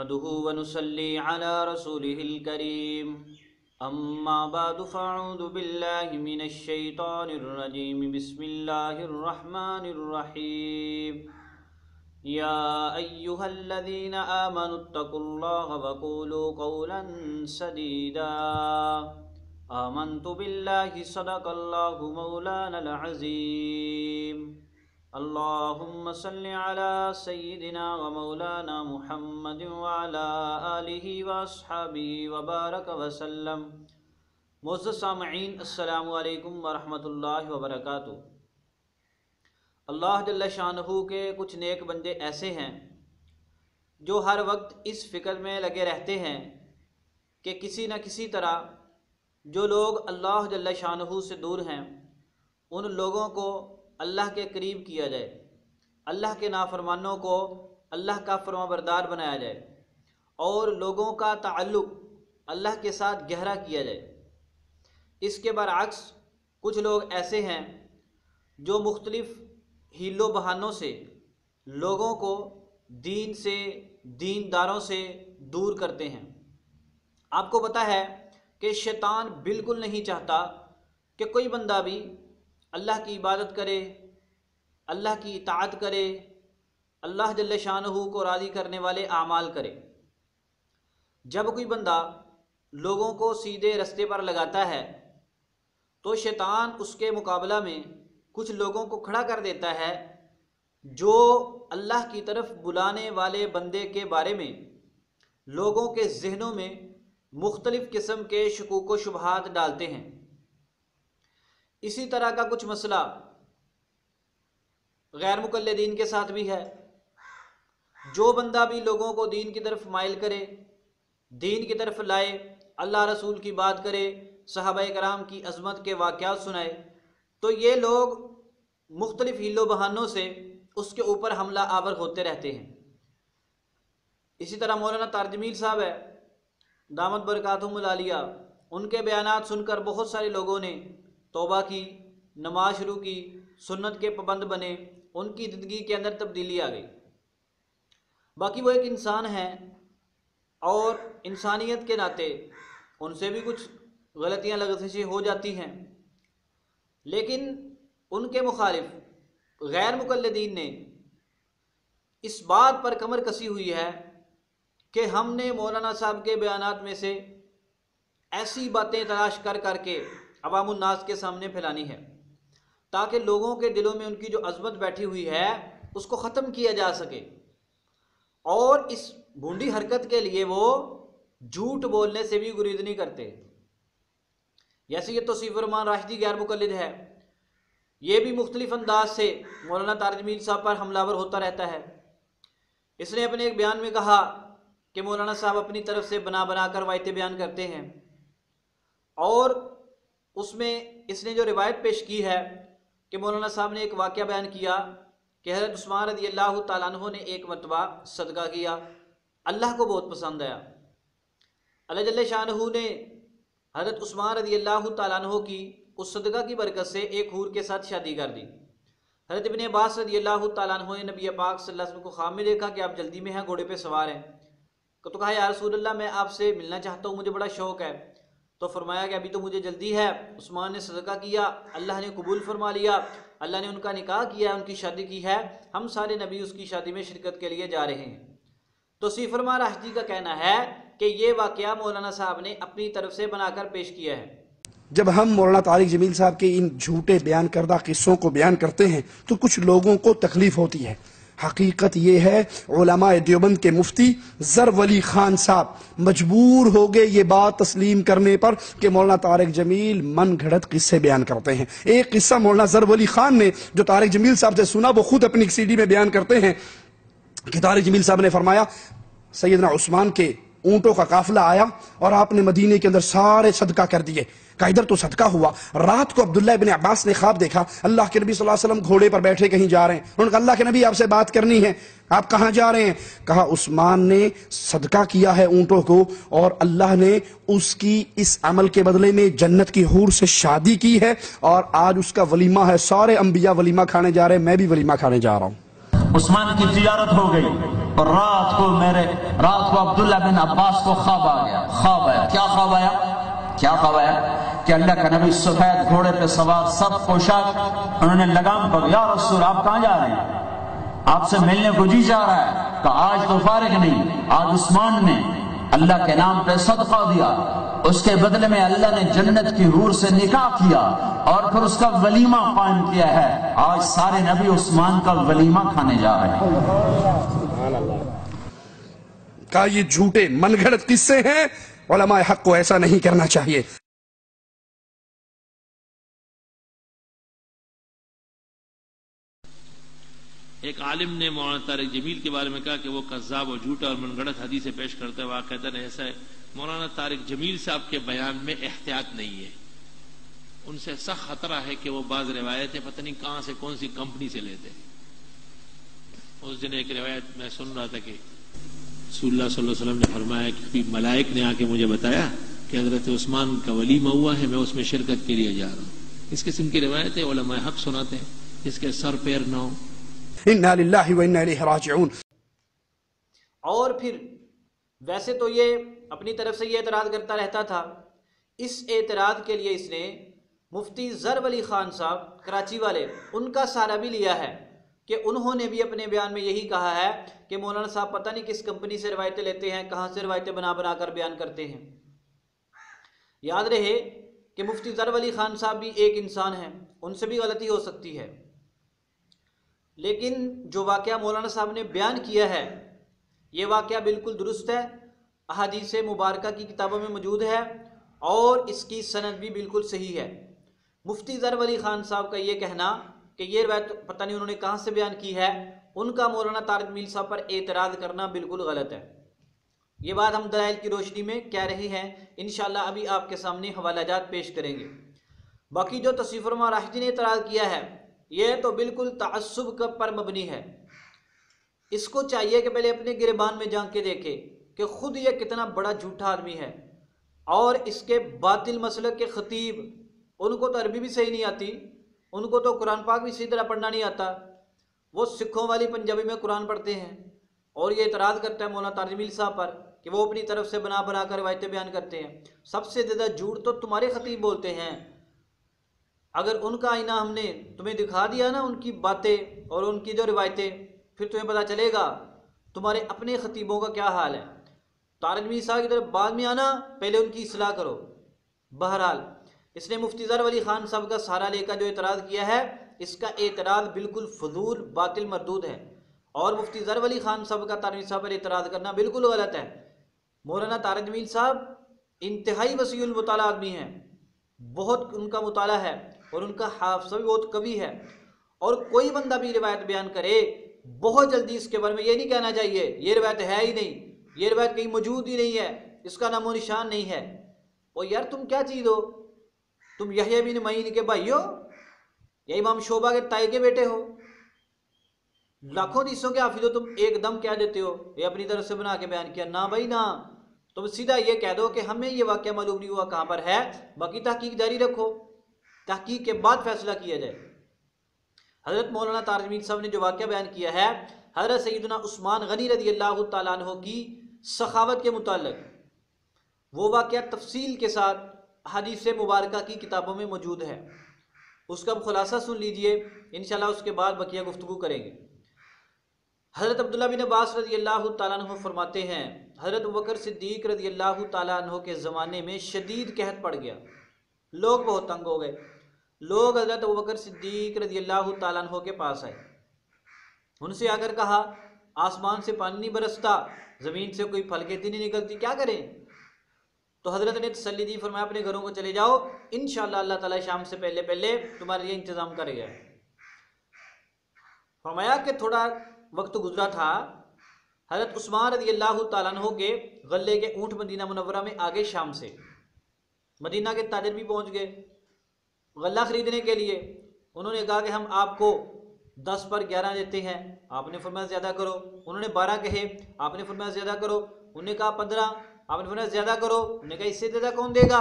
नहमदुहु व नुसल्ली अला रसूलिहिल करीम अम्मा बअदु फ़अऊज़ु बिल्लाहि मिनश शैतानिर रजीम बिस्मिल्लाहिर रहमानिर रहीम या अय्युहल्लज़ीना आमनुत्तक़ुल्लाहा व क़ूलू क़ौलन सदीदा आमन्तु बिल्लाहि सदक़ल्लाहु मौलानल अज़ीम अल्लाहुम्मा सल्लि अला सय्यिदिना व मौलाना मुहम्मदिन व अला आलिहि व अस्हाबिहि व बारक व सल्लम। मुअज़्ज़ज़ सामईन, अस्सलामु अलैकुम व रहमतुल्लाहि व बरकातुहू। अल्लाह जल्ल शानहू के कुछ नेक बंदे ऐसे हैं जो हर वक्त इस फ़िक्र में लगे रहते हैं कि किसी न किसी तरह जो लोग अल्लाह जल्ल शानहू से दूर हैं उन लोगों को अल्लाह के करीब किया जाए, अल्लाह के नाफरमानों को अल्लाह का फरमाबरदार बनाया जाए और लोगों का ताल्लुक़ अल्लाह के साथ गहरा किया जाए। इसके बरअक्स कुछ लोग ऐसे हैं जो मुख्तलिफ़ हीलों बहानों से लोगों को दीन से, दीनदारों से दूर करते हैं। आपको पता है कि शैतान बिल्कुल नहीं चाहता कि कोई बंदा भी अल्लाह की इबादत करे, अल्लाह की इताअत करे, अल्लाह जल्ल शानहू को राज़ी करने वाले आमाल करे। जब कोई बंदा लोगों को सीधे रास्ते पर लगाता है तो शैतान उसके मुकाबला में कुछ लोगों को खड़ा कर देता है जो अल्लाह की तरफ बुलाने वाले बंदे के बारे में लोगों के जहनों में मुख्तलिफ़ किस्म के शकूक व शुबहात डालते हैं। इसी तरह का कुछ मसला गैर मुक़ल्लिदीन के साथ भी है। जो बंदा भी लोगों को दीन की तरफ माइल करे, दीन की तरफ लाए, अल्लाह रसूल की बात करे, सहाबाए कराम की अज़मत के वाक़यात सुनाए, तो ये लोग मुख्तलिफ़ हीलों बहानों से उसके ऊपर हमला आवर होते रहते हैं। इसी तरह मौलाना तारिक जमील साहब है, दामत बरकातुहुमुल आलिया, उनके बयानात सुनकर बहुत सारे लोगों ने तौबा की, नमाज शुरू की, सुन्नत के पाबंद बने, उनकी ज़िंदगी के अंदर तब्दीली आ गई। बाकी वो एक इंसान है और इंसानियत के नाते उनसे भी कुछ गलतियाँ लग़ज़िशें हो जाती हैं, लेकिन उनके मुखालिफ गैर मुक़ल्लिदीन ने इस बात पर कमर कसी हुई है कि हमने मौलाना साहब के बयानात में से ऐसी बातें तलाश कर करके अवामुन नास के सामने फैलानी है ताकि लोगों के दिलों में उनकी जो अज़मत बैठी हुई है उसको ख़त्म किया जा सके। और इस भूंडी हरकत के लिए वो झूठ बोलने से भी गुरेज नहीं करते। जैसे ये तौसीफ़ुर रहमान राशिदी गैर मुक़ल्लिद है, ये भी मुख्तलिफ़ अंदाज से मौलाना तारिक जमील साहब पर हमलावर होता रहता है। इसने अपने एक बयान में कहा कि मौलाना साहब अपनी तरफ से बना बना कर वायते बयान करते हैं और उसमें इसने जो रिवायत पेश की है कि मौलाना साहब ने एक वाक़या बयान किया कि हज़रत उस्मान रज़ियल्लाहु ताला अन्हु ने एक मरतबा सदका किया, अल्लाह को बहुत पसंद आया। अल्लाह जल्ल शानहू ने हज़रत उस्मान रज़ियल्लाहु ताला अन्हु की उस सदका की बरकत से एक हूर के साथ शादी कर दी। हज़रत इब्न अब्बास रज़ियल्लाहु ताला अन्हु ने नबी पाक सल्लल्लाहु अलैहि वसल्लम को ख्वाब में देखा कि आप जल्दी में हैं, घोड़े पे सवार हैं। तो कहा या रसूल अल्लाह, मैं आपसे मिलना चाहता हूँ, मुझे बड़ा शौक़ है। तो फरमाया कि अभी तो मुझे जल्दी है। उस्मान ने सदका किया, अल्लाह ने कबूल फरमा लिया, अल्लाह ने उनका निकाह किया, उनकी शादी की है, हम सारे नबी उसकी शादी में शिरकत के लिए जा रहे हैं। तो तौसीफ़ुर रहमान राशिदी का कहना है कि ये वाक़या मौलाना साहब ने अपनी तरफ से बनाकर पेश किया है। जब हम मौलाना तारिक जमील साहब के इन झूठे बयान करदा किस्सों को बयान करते हैं तो कुछ लोगों को तकलीफ होती है। हकीकत ये है, उलमाए देवबंद के मुफ्ती ज़र वली खान साहब मजबूर हो गए ये बात तस्लीम करने पर कि मौलाना तारिक जमील मन घड़त किस्से बयान करते हैं। एक किस्सा मौलाना ज़र वली खान ने जो तारिक जमील साहब से सुना वो खुद अपनी सीडी में बयान करते हैं कि तारिक जमील साहब ने फरमाया, सैयदना उस्मान के ऊंटों का काफिला आया और आपने मदीने के अंदर सारे सदका कर दिए। कहा इधर तो सदका हुआ। रात को अब्दुल्ला इब्न अब्बास ने ख्वाब देखा, अल्लाह के नबी सल्लल्लाहु अलैहि वसल्लम घोड़े पर बैठे कहीं जा रहे हैं। उन्होंने कहा अल्लाह के नबी आपसे बात करनी है, आप कहां जा रहे हैं? कहा उस्मान ने सदका किया है ऊंटों को और अल्लाह ने उसकी इस अमल के बदले में जन्नत की हूर से शादी की है और आज उसका वलीमा है, सारे अंबिया वलीमा खाने जा रहे हैं, मैं भी वलीमा खाने जा रहा हूं। उस्मान की तिजारत हो गई और रात को अब्दुल्ला बिन अब्बास को ख्वाब आ गया। ख्वाब आया, क्या ख्वाब आया? क्या ख्वाब आया कि अल्लाह का नबी सफेद घोड़े पे सवार, सब पोशाक, उन्होंने लगाम पकड़ी। या रसूल, आप कहां जा रहे हैं? आपसे मिलने को जी जा रहा है। तो आज तो फारिग नहीं, आज उस्मान ने अल्लाह के नाम पे सदका दिया, उसके बदले में अल्लाह ने जन्नत की हूर से निकाह किया और फिर उसका वलीमा कायम किया है। आज सारे नबी उस्मान का वलीमा खाने जा रहे हैं। का ये झूठे मनगढ़ंत किस्से हैं, उलमाए हक को ऐसा नहीं करना चाहिए। एक आलिम ने मौलाना तारिक जमील के बारे में कहा कि वो कज़्ज़ाब और झूठा और मनगढ़ंत हदीसें पेश करते हैं। वाक़अतन ऐसा है, मौलाना तारिक जमील साहब के बयान में एहतियात नहीं है। उनसे सख्त खतरा है कि वो बाज रिवायतें पता नहीं कहां से, कौन सी कंपनी से लेते हैं। उस दिन एक रिवायत मैं सुन रहा था कि रसूलुल्लाह सल्लल्लाहु अलैहि वसल्लम ने फरमाया कि मलाइक ने आके मुझे बताया कि हजरत उस्मान का वलीमा हुआ है, मैं उसमें शिरकत के लिए जा रहा हूं। इस किस्म की रिवायतें उलमाए हक सुनाते हैं, जिसके सर पैर न हो। इन्ना लिल्लाहि व इन्ना इलैहि राजिऊन। और फिर वैसे तो ये अपनी तरफ से ये एतराज़ करता रहता था। इस एतराज़ के लिए इसने मुफ्ती ज़रब अली ख़ान साहब कराची वाले, उनका सहारा भी लिया है कि उन्होंने भी अपने बयान में यही कहा है कि मौलाना साहब पता नहीं किस कंपनी से रवायतें लेते हैं, कहाँ से रवायतें बना बना कर बयान करते हैं। याद रहे कि मुफ्ती ज़रब अली ख़ान साहब भी एक इंसान हैं, उनसे भी गलती हो सकती है। लेकिन जो वाक़या मौलाना साहब ने बयान किया है, ये वाक़या बिल्कुल दुरुस्त है, अहादीस मुबारका की किताबों में मौजूद है और इसकी सनद भी बिल्कुल सही है। मुफ्ती ज़रब अली ख़ान साहब का ये कहना कि ये रवायत पता नहीं उन्होंने कहाँ से बयान की है, उनका मौलाना तारिक जमील साहब पर एतराज़ करना बिल्कुल गलत है। ये बात हम दलाइल की रोशनी में कह रहे हैं, इंशाअल्लाह अभी आपके सामने हवालाजात पेश करेंगे। बाकी जो तौसीफ़ फरमा राशिदी ने एतराज़ किया है, यह तो बिल्कुल तअस्सुब पर मबनी है। इसको चाहिए कि पहले अपने गिरबान में झांक के देखे कि खुद ये कितना बड़ा झूठा आदमी है। और इसके बातिल मसलक के खतीब, उनको तो अरबी भी सही नहीं आती, उनको तो कुरान पाक भी सही तरह पढ़ना नहीं आता। वो सिखों वाली पंजाबी में कुरान पढ़ते हैं और ये एतराज़ करता है मौलाना तारिक जमील साहब पर कि वो अपनी तरफ से बना बना कर रवायतें बयान करते हैं। सबसे ज़्यादा झूठ तो तुम्हारे खतीब बोलते हैं। अगर उनका आईना हमने तुम्हें दिखा दिया ना, उनकी बातें और उनकी जो रिवायतें, फिर तुम्हें पता चलेगा तुम्हारे अपने खतीबों का क्या हाल है। तारिक जमील साहब की तरफ बाद में आना, पहले उनकी इस्लाह करो। बहरहाल इसने मुफ्ती ज़रब अली ख़ान साहब का सहारा लेकर जो एतराज़ किया है, इसका एतराज़ बिल्कुल फजूल बातिल मरदूद है। और मुफ्ती ज़रब अली ख़ान साहब का तारिक साहब पर एतराज़ करना बिल्कुल गलत है। मौलाना तारिक जमील साहब इंतहाई वसीउल मुताला आदमी हैं, बहुत उनका मुताला है और उनका हाफ़िज़ा भी बहुत कवी है। और कोई बंदा भी रिवायत बयान करे, बहुत जल्दी इसके बारे में ये नहीं कहना चाहिए ये रिवायत है ही नहीं, ये रिवायत कहीं मौजूद ही नहीं है, इसका नामो निशान नहीं है। और यार तुम क्या चीज़ हो? तुम यहया बिन मईन के भाई हो या इमाम शोबा के ताई के बेटे हो? लाखों हदीसों के हाफिज हो, तुम एकदम क्या देते हो ये अपनी तरफ से बना के बयान किया? ना भाई ना, तुम सीधा ये कह दो कि हमें ये वाक़या मालूम नहीं हुआ कहाँ पर है, बाकी तहकीक जारी रखो, तहकीक के बाद फैसला किया जाए। हज़रत मौलाना तारिक जमील साहब ने जो वाक़या बयान किया है हज़रत सैयदना उस्मान गनी रज़ी अल्लाह तआला अन्हु की सखावत के मुताल्लिक़, वो वाक़या तफसील के साथ हदीस मुबारका की किताबों में मौजूद है। उसका अब खुलासा सुन लीजिए, इंशाल्लाह उसके बाद बकिया गुफ्तगू करेंगे। हज़रत अब्दुल्ला बिन अब्बास रज़ी अल्लाह तआला अन्हु फरमाते हैं, हज़रत अबू बकर सिद्दीक़ रज़ी अल्लाह तआला अन्हु के ज़माने में शदीद कहत पड़ गया, लोग बहुत तंग हो गए। लोग हज़रत अबू बकर सिद्दीक़ रज़ी अल्लाह तआला अन्हु के पास आए, उनसे आकर कहा आसमान से पानी नहीं बरसता, ज़मीन से कोई फल खेती नहीं निकलती, क्या करें? तो हज़रत ने तसल्ली दी, फरमाया अपने घरों को चले जाओ, इंशाअल्लाह अल्लाह ताला शाम से पहले पहले तुम्हारे लिए इंतज़ाम करेगा। फरमाया कि थोड़ा वक्त गुजरा था, हज़रत उस्मान रज़ी अल्लाह तआला अन्हु के गले के ऊँट मदीना मुनव्वरा में आगे शाम से। मदीना के ताजिर भी पहुँच गए गला ख़रीदने के लिए। उन्होंने कहा कि हम आपको 10 पर 11 देते हैं, आपने फरमाया ज़्यादा करो। उन्होंने 12 कहे, आपने फरमाया ज़्यादा करो। उन्होंने कहा 15, आपने फरमाया ज़्यादा करो। उन्होंने कहा इससे ज़्यादा कौन देगा?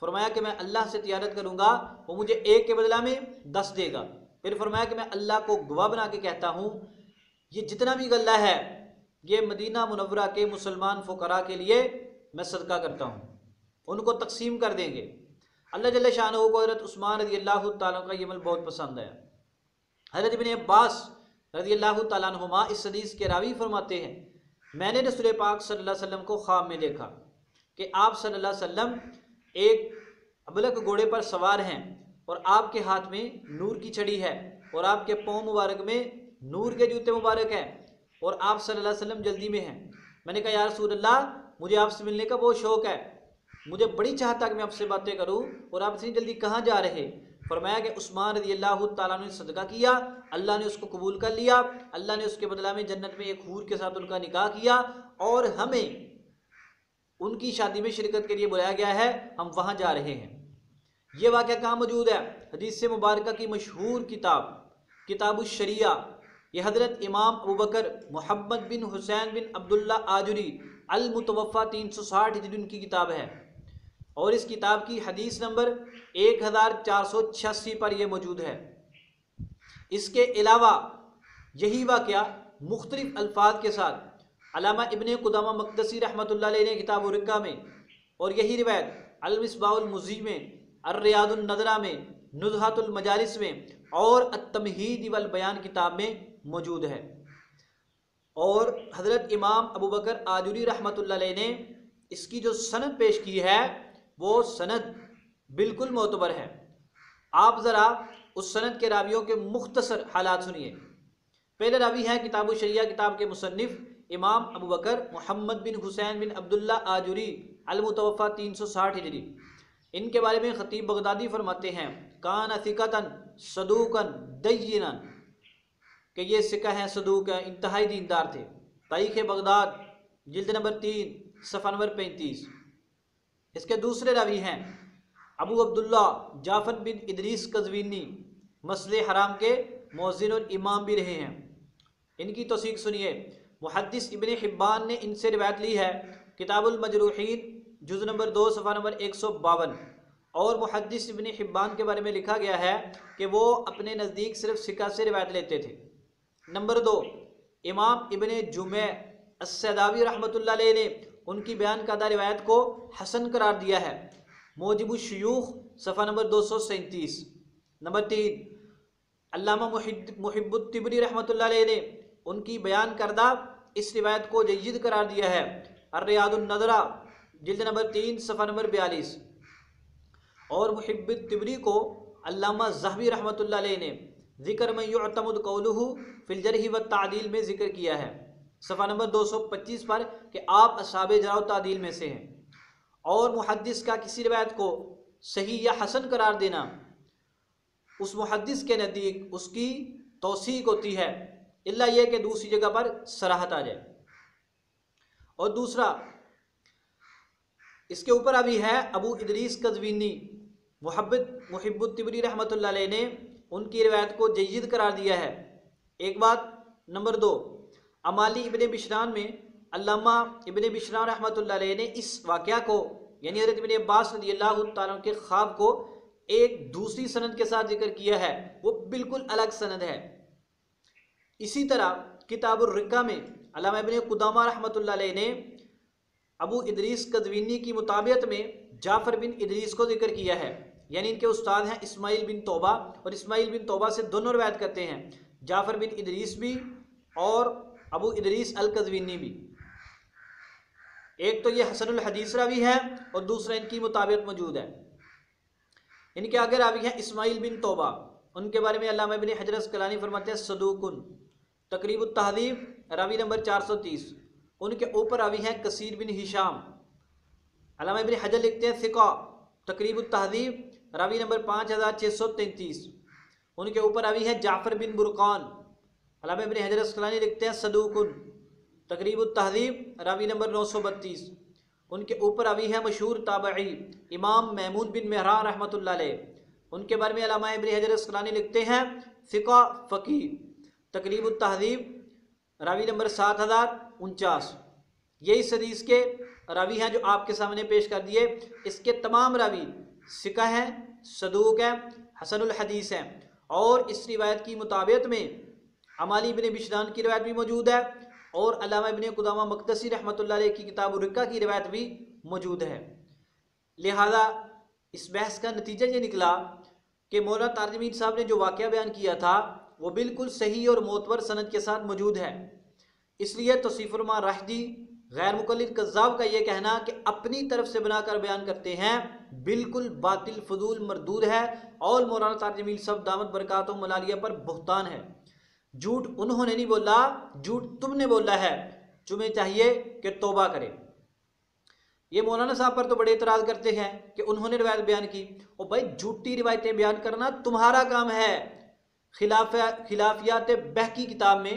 फरमाया कि मैं अल्लाह से तिजारत करूँगा, वो मुझे 1 के बदला में 10 देगा। फिर फरमाया कि मैं अल्लाह को गवाह बना के कहता हूँ ये जितना भी गल्ला है ये मदीना मुनव्वरा के मुसलमान फ़ुक़रा के लिए मैं सदका करता हूँ, उनको तकसीम कर देंगे। अल्लाह जल्ल शानहू को हज़रत उस्मान रज़ी अल्लाह तआला का ये अमल बहुत पसंद है। हज़रत इब्न अब्बास रज़ी अल्लाह तआला अन्हुमा इस हदीस के रावी फरमाते हैं, मैंने रसूल पाक सल्लल्लाहु अलैहि वसल्लम को ख्वाब में देखा कि आप सल्लल्लाहु अलैहि वसल्लम एक अबलक घोड़े पर सवार हैं और आपके हाथ में नूर की छड़ी है और आपके पाँव मुबारक में नूर के जूते मुबारक हैं और आप सल्लल्लाहु अलैहि वसल्लम जल्दी में हैं। मैंने कहा या रसूल अल्लाह, मुझे आपसे मिलने का बहुत शौक़ है, मुझे बड़ी चाहता कि मैं आपसे बातें करूं, और आप इतनी जल्दी कहाँ जा रहे? फरमाया कि उस्मान रज़ी अल्लाह तआला ने सदका किया, अल्लाह ने उसको कबूल कर लिया, अल्लाह ने उसके बदला में जन्नत में एक हूर के साथ उनका निकाह किया और हमें उनकी शादी में शिरकत के लिए बुलाया गया है, हम वहाँ जा रहे हैं। ये वाक़या कहाँ मौजूद है? हदीस मुबारका की मशहूर किताब किताबुश शरिया, ये हज़रत इमाम अबू बकर मोहम्मद बिन हुसैन बिन अब्दुल्ला आजुरी अल मुतवफ़ा 360 हिजरी उनकी किताब है और इस किताब की हदीस नंबर 1486 पर यह मौजूद है। इसके अलावा यही वाक़या मुख्तलिफ अल्फाज के साथ अल्लामा इब्ने कुदामा मक़दसी रहमतुल्लाह अलैह ने किताब उर्रिका में, और यही रिवायत अल मिस्बाहुल मुज़ी में, अर रियादुन नज़रा में, नुज़हातुल मजालिस में और अत-तमहीद वल बयान किताब में मौजूद है। और हज़रत इमाम अबू बकर आजुरी रहमतुल्लाह अलैह ने इसकी जो सनद पेश की है वो सनद बिल्कुल मोतबर है। आप ज़रा उस सनद के रावियों के मुख्तसर हालात सुनिए। पहले रावी है किताबुश शरिया किताब के मुसन्निफ इमाम अबू बकर मोहम्मद बिन हुसैन बिन अब्दुल्ला आजुरी अल मुतवफ़ा 360 हिजरी। इनके बारे में ख़तीब बगदादी फरमाते हैं, कान सिकतन सदूकन दय्यिनन, कि ये सिका हैं, सदूक हैं, इंतहाई दीनदार थे। तारीख़ बगदाद जिल्द नंबर 3 सफ़ा नंबर 35। इसके दूसरे रावी हैं अबू अब्दुल्ला जाफ़र बिन इदरीस कज़वीनी, मस्जिद हराम के मुअज़्ज़िन और इमाम भी रहे हैं। इनकी तौसीक़ सुनिए। मुहद्दिस इब्न हिब्बान ने इनसे रिवायत ली है किताबुल मजरूहीन जुज़ नंबर 2 सफ़ा नंबर 152। और मुहद्दिस इब्न हिब्बान के बारे में लिखा गया है कि वो अपने नज़दीक सिर्फ सिका से रिवायत लेते थे। नंबर 2, इमाम इब्न जुमै अस्सदावी रहमतुल्लाह अलैह ने उनकी बयान करदा रिवायत को हसन करार दिया है, मौजिबुश शुयूख सफ़ा नंबर 237। नंबर 3, अल्लामा मुहिब्बुत तिबरी रहमतुल्लाह अलैह ने उनकी बयान करदा इस रिवायत को जय्यद करार दिया है, अर-रियादुन नज़रा जिल्द नंबर 3 सफ़ा नंबर 42। और मुहिब्बुत तिबरी को अल्लामा ज़हबी रहमतुल्लाह अलैह ने ज़िक्र में युअतमद कौलुहु फिल जरह व तादील में ज़िक्र किया है, सफ़ा नंबर 225 पर, कि आप अस्हाबे जरह व तादील में से हैं। और मुहद्दिस का किसी रिवायत को सही या हसन करार देना उस मुहद्दिस के नज़दीक उसकी तौसीक होती है, इल्ला यह कि दूसरी जगह पर सराहत आ जाए। और दूसरा, इसके ऊपर अभी है अबू इदरीस कज़वीनी मुहिब्बुत तिबरी रहमतुल्लाह अलैह ने उनकी रिवायत को जय्यद करार दिया है। एक बात। नंबर 2, अमाली इब्ने बिशरान में अल्लामा इब्ने बिशरान रहमतुल्लाह अलैह ने इस वाक़या को, यानी हज़रत इब्ने अब्बास रज़ियल्लाहु तआला के ख्वाब को एक दूसरी सनद के साथ जिक्र किया है, वो बिल्कुल अलग सनद है। इसी तरह किताबुर रिका में अल्लामा इब्ने कुदामा रहमतुल्लाह अलैह ने अबू इदरीस कज़वीनी की मुताबियत में जाफ़र बिन इदरीस को जिक्र किया है, यानी इनके उस्ताद हैं इस्माइल बिन तौबा, और इस्माइल बिन तौबा से दोनों रिवायत करते हैं, जाफ़र बिन इदरीस भी और अबू इदरीस अल कज़वीनी भी। एक तो ये हसनुल हदीस रावी है और दूसरा इनकी मुताबियत मौजूद है। इनके आगे रावी हैं इस्माइल बिन तौबा, उनके बारे में अल्लामा इब्न हजर अस्क़लानी फरमाते हैं सदूकुन, तक़रीबुत तहज़ीब रावी नंबर 430। उनके ऊपर रावी हैं कसीर बिन हिशाम, अल्लामा इब्न हजर लिखते हैं सिका, तक़रीबुत तहज़ीब रावी नंबर 5633। उनके ऊपर रावी हैं जाफ़र बिन बुरक़ान, अल्लामा इब्न हजर अस्क़लानी लिखते हैं सदूकुन, तक़रीबुत तहज़ीब रावी नंबर 932। उनके ऊपर रावी है मशहूर ताबई इमाम महमूद बिन मेहरान रहमतुल्लाह अलैह। उनके बारे में अल्लामा इब्न हजर अस्क़लानी लिखते हैं फ़िक़ा फ़क़ीह, तक़रीबुत तहज़ीब रावी नंबर 7049। ये इस हदीस के रावी हैं जो आपके सामने पेश कर दिए। इसके तमाम रावी सिका हैं, सदूक हैं, हसनुल हदीस हैं, और इस रिवायत की मुताबियत में अमाली इब्न बिशरान की रिवायत भी मौजूद है और अल्लामा इब्न कुदामा मक़दसी रहमतुल्लाह अलैह की किताब उर-रिक्का की रिवायत भी मौजूद है। लिहाजा इस बहस का नतीजा ये निकला कि मौलाना तारिक जमील साहब ने जो वाक़या बयान किया था वो बिल्कुल सही और मोतबर सनद के साथ मौजूद है। इसलिए तौसीफुर रहमान राशिदी गैर मुक़ल्लिद कज़्ज़ाब का ये कहना कि अपनी तरफ से बनाकर बयान करते हैं बिल्कुल बातिल, फजूल, मरदूद है और मौलाना तारिक जमील साहब दामत बरकातुहुम मलालिया पर बुहतान है। झूठ उन्होंने नहीं बोला, झूठ तुमने बोला है। तुम्हें चाहिए कि तौबा करे। ये मौलाना साहब पर तो बड़े इतराज़ करते हैं कि उन्होंने रिवायत बयान की। और भाई झूठी रिवायतें बयान करना तुम्हारा काम है। खिलाफियात बहकी किताब में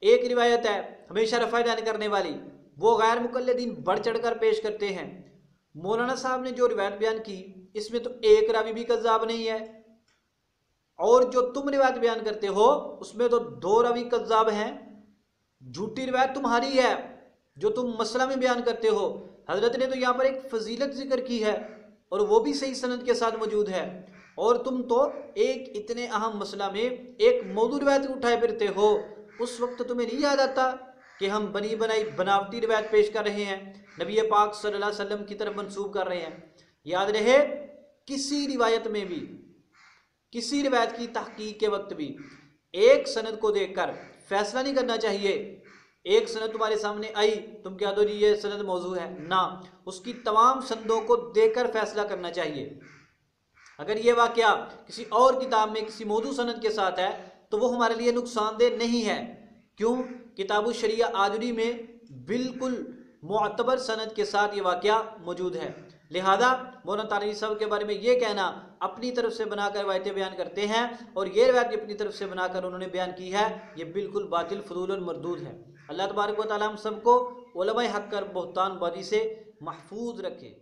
एक रिवायत है हमेशा रफ़ा दान करने वाली, वो गैर मुक़ल्लिदीन बढ़ चढ़ कर पेश करते हैं। मौलाना साहब ने जो रिवायत बयान की इसमें तो एक रावी भी कज़्ज़ाब नहीं है और जो तुम रिवायत बयान करते हो उसमें तो 2 रावी कज़्ज़ाब हैं। झूठी रिवायत तुम्हारी है जो तुम मसला में बयान करते हो। हजरत ने तो यहाँ पर एक फजीलत जिक्र की है और वो भी सही सनद के साथ मौजूद है और तुम तो एक इतने अहम मसला में एक मौजूद रिवायत उठाए फिरते हो। उस वक्त तुम्हें नहीं याद आता कि हम बनी बनाई बनावटी रिवायत पेश कर रहे हैं, नबी पाक सल्लल्लाहु अलैहि वसल्लम की तरफ मंसूब कर रहे हैं। याद रहे किसी रिवायत में भी, किसी रिवायत की तहकीक के वक्त भी एक सनद को देखकर फैसला नहीं करना चाहिए। एक सनद तुम्हारे सामने आई, तुम क्या दो जी ये सनद मौजू है ना, उसकी तमाम सनदों को देखकर फैसला करना चाहिए। अगर ये वाक़या किसी और किताब में किसी मौजू सनद के साथ है तो वो हमारे लिए नुकसानदेह नहीं है। क्यों? किताबुश शरिया आजुरी में बिल्कुल मुअतबर सनद के साथ ये वाक़या मौजूद है। लिहाजा मौलाना तारिक साहब के बारे में ये कहना अपनी तरफ से बनाकर रिवायतें बयान करते हैं और ये रिवायत अपनी तरफ से बनाकर उन्होंने बयान की है, ये बिल्कुल बातिल, फजूल और मरदूद है। अल्लाह तबारक व तआला हम सबको उलमाए हक़ कर बुहतान बाजी से महफूज रखे।